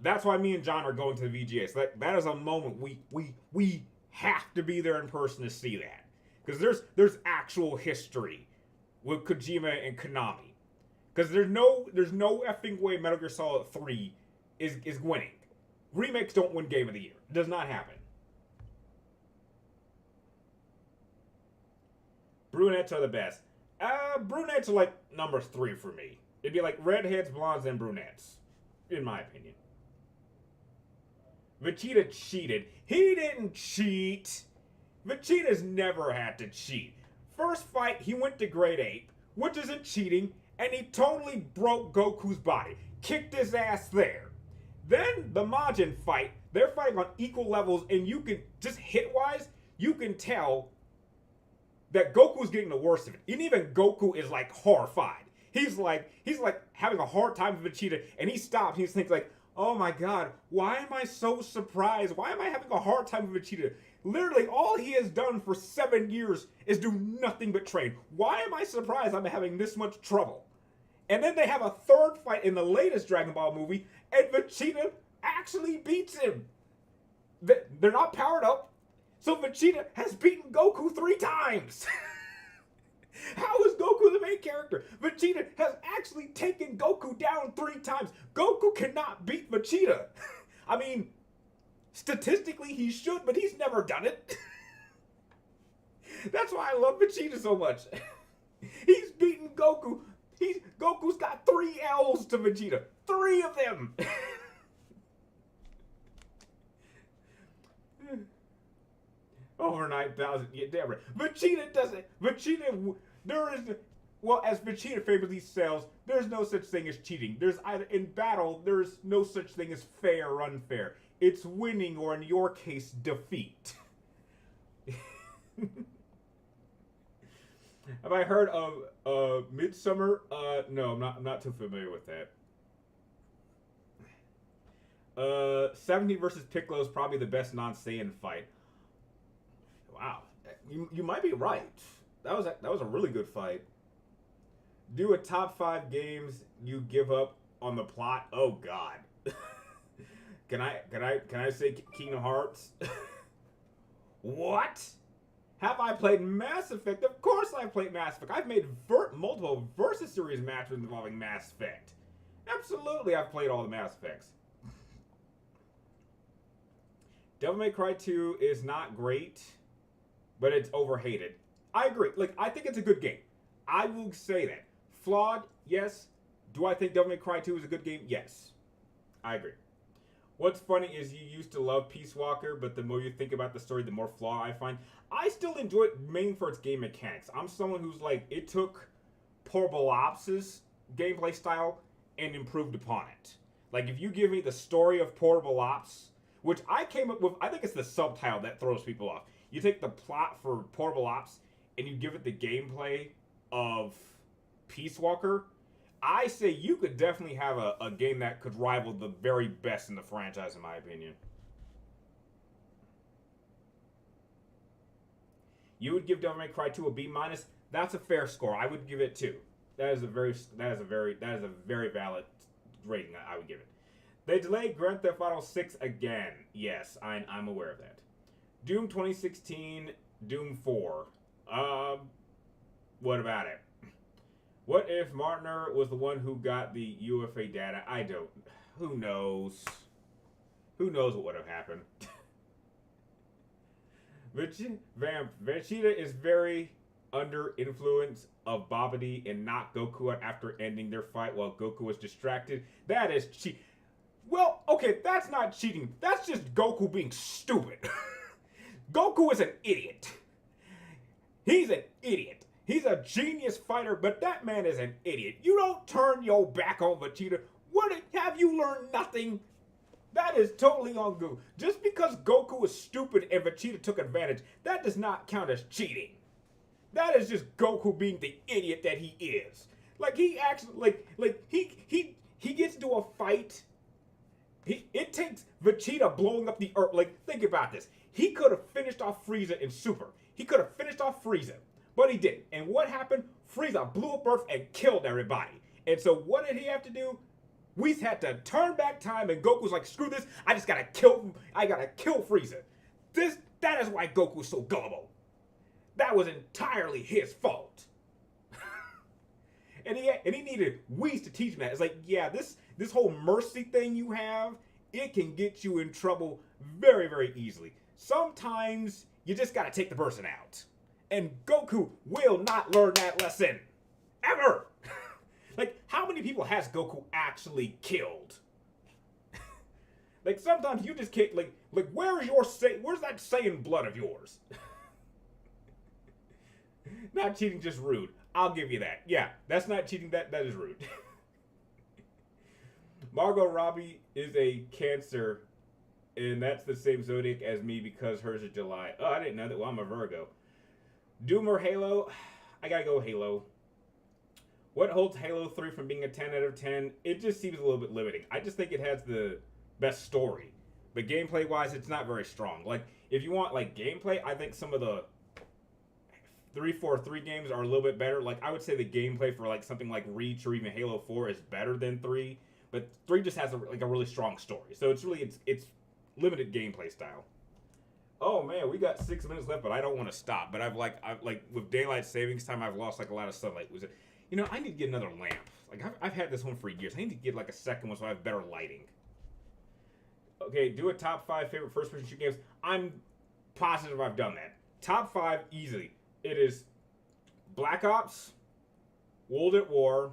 That's why me and John are going to the VGA. So that is a moment we have to be there in person to see that. Because there's actual history with Kojima and Konami. Because there's no effing way Metal Gear Solid 3 is winning. Remakes don't win Game of the Year. It does not happen. Brunettes are the best. Brunettes are like number 3 for me. It'd be like redheads, blondes, and brunettes. In my opinion. Vegeta cheated. He didn't cheat. Vegeta's never had to cheat. First fight, he went to Grade Ape, which isn't cheating, and he totally broke Goku's body. Kicked his ass there. Then the Majin fight, they're fighting on equal levels, and you can, just hit-wise, you can tell that Goku's getting the worst of it. And even Goku is like horrified. He's like having a hard time with Vegeta, and he stops, and he thinks like, oh my god, why am I so surprised? Why am I having a hard time with Vegeta? Literally, all he has done for 7 years is do nothing but train. Why am I surprised I'm having this much trouble? And then they have a third fight in the latest Dragon Ball movie, and Vegeta actually beats him. They're not powered up, so Vegeta has beaten Goku 3 times. How is Goku the main character? Vegeta has actually taken Goku down 3 times. Goku cannot beat Vegeta. I mean, statistically he should, but he's never done it. That's why I love Vegeta so much. He's beaten Goku. Goku's got 3 L's to Vegeta. 3 of them. Over 9,000. Yeah, damn right. Vegeta doesn't. As Vegeta famously sells, there's no such thing as cheating. In battle, there's no such thing as fair or unfair. It's winning, or in your case, defeat. Have I heard of Midsummer? No, I'm not too familiar with that. 70 versus Piccolo is probably the best non-Saiyan fight. Wow, you might be right. That was a really good fight. Do a top 5 games you give up on the plot. Oh God. Can I say Kingdom Hearts? What? Have I played Mass Effect? Of course I've played Mass Effect. I've made multiple Versus series matches involving Mass Effect. Absolutely, I've played all the Mass Effects. Devil May Cry 2 is not great, but it's overhated. I agree. Like, I think it's a good game. I will say that. Flawed, yes. Do I think Devil May Cry 2 is a good game? Yes. I agree. What's funny is you used to love Peace Walker, but the more you think about the story, the more flaw I find. I still enjoy it mainly for its game mechanics. I'm someone who's like, it took Portable Ops' gameplay style and improved upon it. Like, if you give me the story of Portable Ops, which I came up with, I think it's the subtitle that throws people off. You take the plot for Portable Ops and you give it the gameplay of Peace Walker. I say you could definitely have a game that could rival the very best in the franchise, in my opinion. You would give Devil May Cry 2 a B minus. That's a fair score. I would give it 2. That is a very valid rating. I would give it. They delayed Grand Theft Auto 6 again. Yes, I'm aware of that. Doom 2016, Doom 4. What about it? What if Martner was the one who got the UFA data? I don't. Who knows? Who knows what would have happened? Vegeta is very under influence of Babidi and knocked Goku out after ending their fight while Goku was distracted. That is cheat. Well, okay, that's not cheating. That's just Goku being stupid. Goku is an idiot. He's an idiot. He's a genius fighter, but that man is an idiot. You don't turn your back on Vegeta. Have you learned nothing? That is totally on Goku. Just because Goku is stupid and Vegeta took advantage, that does not count as cheating. That is just Goku being the idiot that he is. Like, he actually, he gets into a fight. It takes Vegeta blowing up the Earth. Like, think about this. He could have finished off Frieza in Super. He could have finished off Frieza. But he didn't. And what happened? Frieza blew up Earth and killed everybody. And so what did he have to do? We had to turn back time, and Goku's like, screw this. I gotta kill Frieza. That is why Goku's so gullible. That was entirely his fault. and he needed Whis to teach him that. It's like, yeah, this whole mercy thing you have, it can get you in trouble very, very easily. Sometimes you just gotta take the person out. And Goku will not learn that lesson. Ever! Like, how many people has Goku actually killed? Like, sometimes you just can't, like where's that Saiyan blood of yours? Not cheating, just rude. I'll give you that. Yeah, that's not cheating, that is rude. Margot Robbie is a Cancer, and that's the same zodiac as me because hers is July. Oh, I didn't know that. Well, I'm a Virgo. Doom or Halo? I gotta go Halo. What holds Halo 3 from being a 10 out of 10? It just seems a little bit limiting. I just think it has the best story. But gameplay-wise, it's not very strong. Like, if you want, like, gameplay, I think some of the 343 games are a little bit better. Like, I would say the gameplay for, like, something like Reach or even Halo 4 is better than 3. But 3 just has, a really strong story. So it's really, it's limited gameplay style. Oh man, we got 6 minutes left, but I don't want to stop. But I've with daylight savings time, I've lost like a lot of sunlight. I need to get another lamp. Like I've had this one for years. I need to get like a second one so I have better lighting. Okay, do a top 5 favorite first-person shooting games. I'm positive I've done that. Top 5 easily. It is Black Ops, World at War,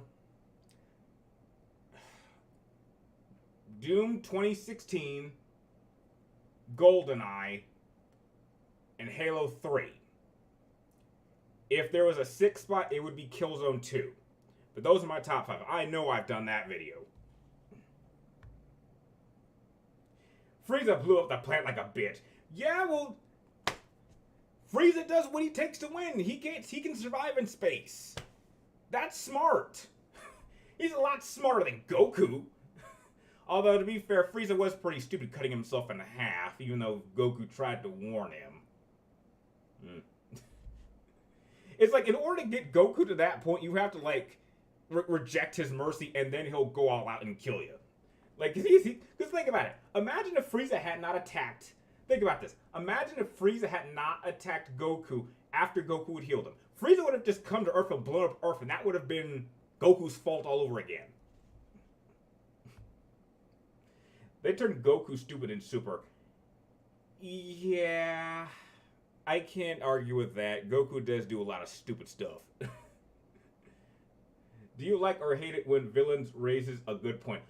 Doom 2016, GoldenEye, and Halo 3. If there was a 6th spot, it would be Killzone 2. But those are my top 5. I know I've done that video. Frieza blew up the planet like a bitch. Yeah, well, Frieza does what he takes to win. He can survive in space. That's smart. He's a lot smarter than Goku. Although, to be fair, Frieza was pretty stupid cutting himself in half, even though Goku tried to warn him. It's like, in order to get Goku to that point, you have to, like, reject his mercy, and then he'll go all out and kill you. Like, because think about it. Imagine if Frieza had not attacked. Think about this. Imagine if Frieza had not attacked Goku after Goku had healed him. Frieza would have just come to Earth and blown up Earth, and that would have been Goku's fault all over again. They turned Goku stupid in Super. Yeah, I can't argue with that. Goku does do a lot of stupid stuff. Do you like or hate it when villains raises a good point?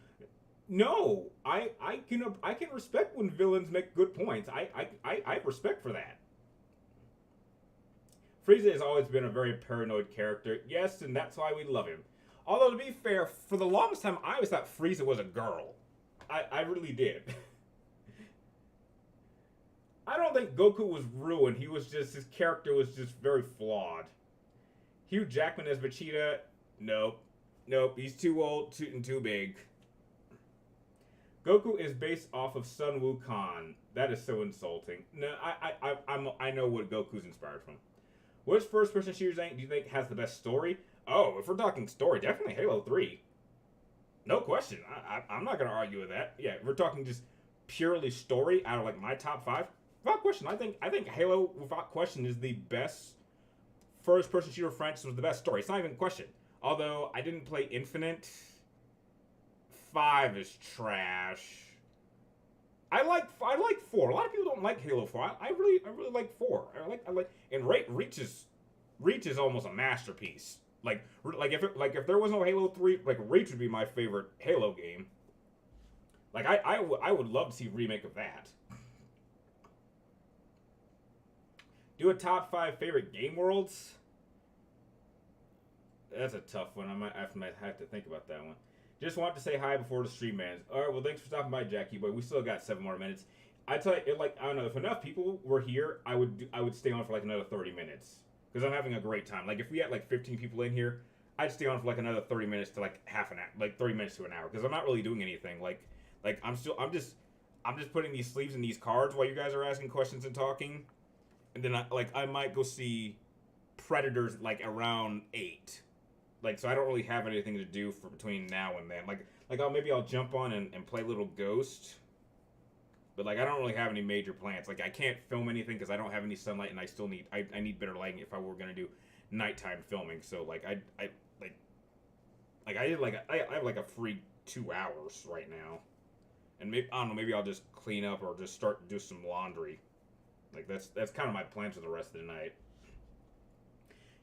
No, I can respect when villains make good points. I have respect for that. Frieza has always been a very paranoid character. Yes, and that's why we love him. Although to be fair, for the longest time I always thought Frieza was a girl. I really did. I don't think Goku was ruined. He was just his character was just very flawed. Hugh Jackman as Vegeta, nope. Nope, he's too old and too big. Goku is based off of Sun Wukong. That is so insulting. No, I know what Goku's inspired from. Which first-person shooter do you think has the best story? Oh, if we're talking story, definitely Halo 3. No question. I'm not going to argue with that. Yeah, if we're talking just purely story out of like my top 5. Without question, I think Halo, without question, is the best first-person shooter franchise with the best story. It's not even a question. Although I didn't play Infinite, 5 is trash. I like 4. A lot of people don't like Halo 4. I really like 4. I like and Reach is almost a masterpiece. Like if there was no Halo 3, like Reach would be my favorite Halo game. Like I would love to see a remake of that. Do a top 5 favorite game worlds. That's a tough one. I might have to think about that one. Just want to say hi before the stream ends. All right, well, thanks for stopping by, Jackie Boy. We still got 7 more minutes. I tell you, like, I don't know, if enough people were here, I would stay on for like another 30 minutes because I'm having a great time. Like, if we had like 15 people in here, I'd stay on for like another 30 minutes to like half an hour, like 30 minutes to an hour, because I'm not really doing anything. Like I'm just putting these sleeves in these cards while you guys are asking questions and talking, and then I might go see Predators like around 8. Like, so I don't really have anything to do for between now and then. Like I'll jump on and play Little Ghost, but like I don't really have any major plans. Like I can't film anything because I don't have any sunlight, and I still need I need better lighting if I were gonna do nighttime filming. So like I have like a free 2 hours right now, and maybe I don't know, maybe I'll just clean up or just start do some laundry. Like that's kind of my plans for the rest of the night.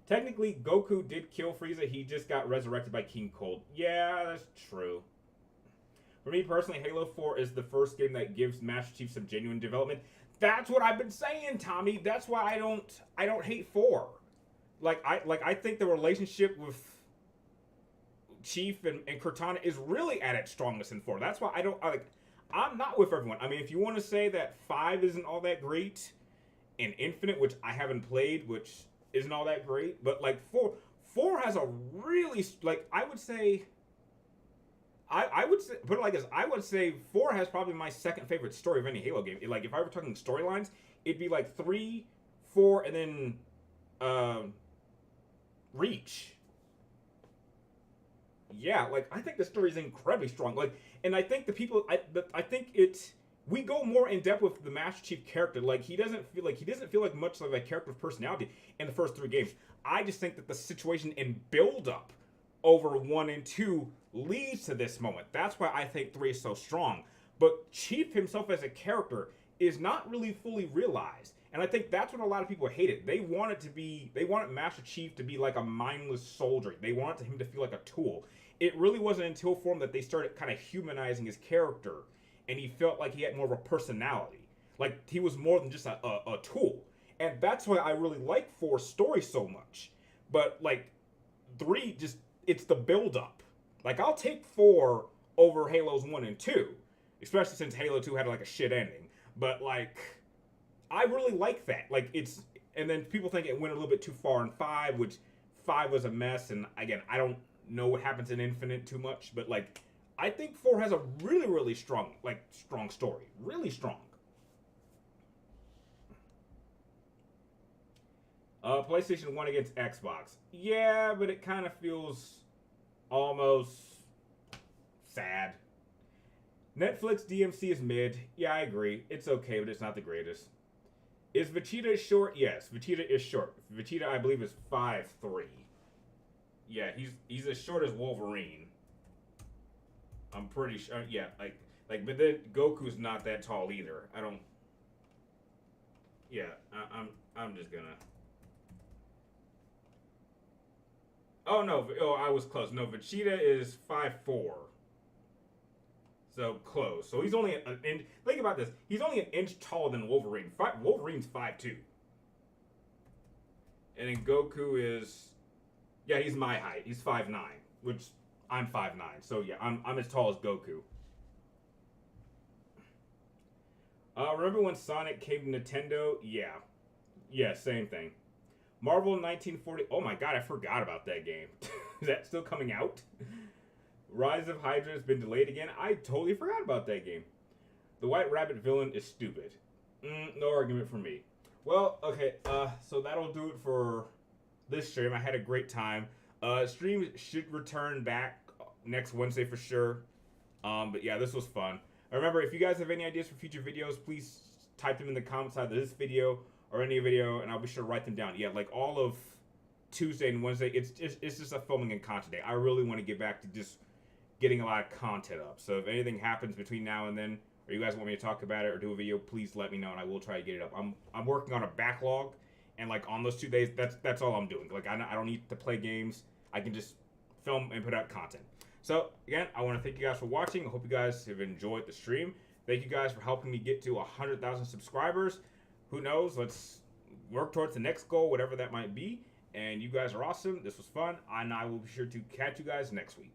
Technically, Goku did kill Frieza. He just got resurrected by King Cold. Yeah, that's true. For me personally, Halo 4 is the first game that gives Master Chief some genuine development. That's what I've been saying, Tommy. That's why I don't hate 4. I think the relationship with Chief and Cortana is really at its strongest in 4. That's why I'm not with everyone. I mean, if you want to say that 5 isn't all that great, and Infinite, which I haven't played, which isn't all that great, but like 4 has a really, like, I would say put it like this, I would say 4 has probably my second favorite story of any Halo game. Like if I were talking storylines, it'd be like 3, 4, and then Reach. Yeah, like I think the story is incredibly strong. Like, and I think I think we go more in depth with the Master Chief character. Like he doesn't feel like much like a character with personality in the first 3 games. I just think that the situation and build up over 1 and 2 leads to this moment. That's why I think 3 is so strong. But Chief himself as a character is not really fully realized. And I think that's what a lot of people hated. They wanted Master Chief to be like a mindless soldier. They wanted him to feel like a tool. It really wasn't until 4 that they started kind of humanizing his character, and he felt like he had more of a personality. Like he was more than just a tool. And that's why I really like 4's story so much. But like 3, just it's the build up. Like I'll take 4 over Halos 1 and 2, especially since Halo 2 had like a shit ending. But like I really like that. Like it's, and then people think it went a little bit too far in 5, which 5 was a mess. And again, I don't know what happens in Infinite too much, but like I think 4 has a really, really strong story. Really strong. PlayStation 1 against Xbox. Yeah, but it kind of feels almost sad. Netflix DMC is mid. Yeah, I agree. It's okay, but it's not the greatest. Is Vegeta short? Yes, Vegeta is short. Vegeta, I believe, is 5'3". Yeah, he's as short as Wolverine. I'm pretty sure. Yeah, like Like, but then Goku's not that tall either. I don't. Yeah, I'm just gonna. Oh no! Oh, I was close. No, Vegeta is 5'4". So close. So he's only an inch. Think about this. He's only an inch taller than Wolverine. Wolverine's 5'2". And then Goku is, yeah, he's my height. He's 5'9", which I'm 5'9". So yeah, I'm as tall as Goku. Remember when Sonic came to Nintendo? Yeah. Yeah, same thing. Marvel 1940. Oh my god, I forgot about that game. Is that still coming out? Rise of Hydra has been delayed again. I totally forgot about that game. The White Rabbit villain is stupid. No argument for me. Well, okay, so that'll do it for this stream. I had a great time. Stream should return back next Wednesday for sure. But yeah, this was fun. Remember, if you guys have any ideas for future videos, please type them in the comments either this video or any video, and I'll be sure to write them down. Yeah, like all of Tuesday and Wednesday, it's just a filming and content day. I really want to get back to just getting a lot of content up. So if anything happens between now and then, or you guys want me to talk about it or do a video, please let me know, and I will try to get it up. I'm working on a backlog, and like on those 2 days, that's all I'm doing. Like I don't need to play games. I can just film and put out content. So again, I want to thank you guys for watching. I hope you guys have enjoyed the stream. Thank you guys for helping me get to 100,000 subscribers. Who knows? Let's work towards the next goal, whatever that might be. And you guys are awesome. This was fun, and I will be sure to catch you guys next week.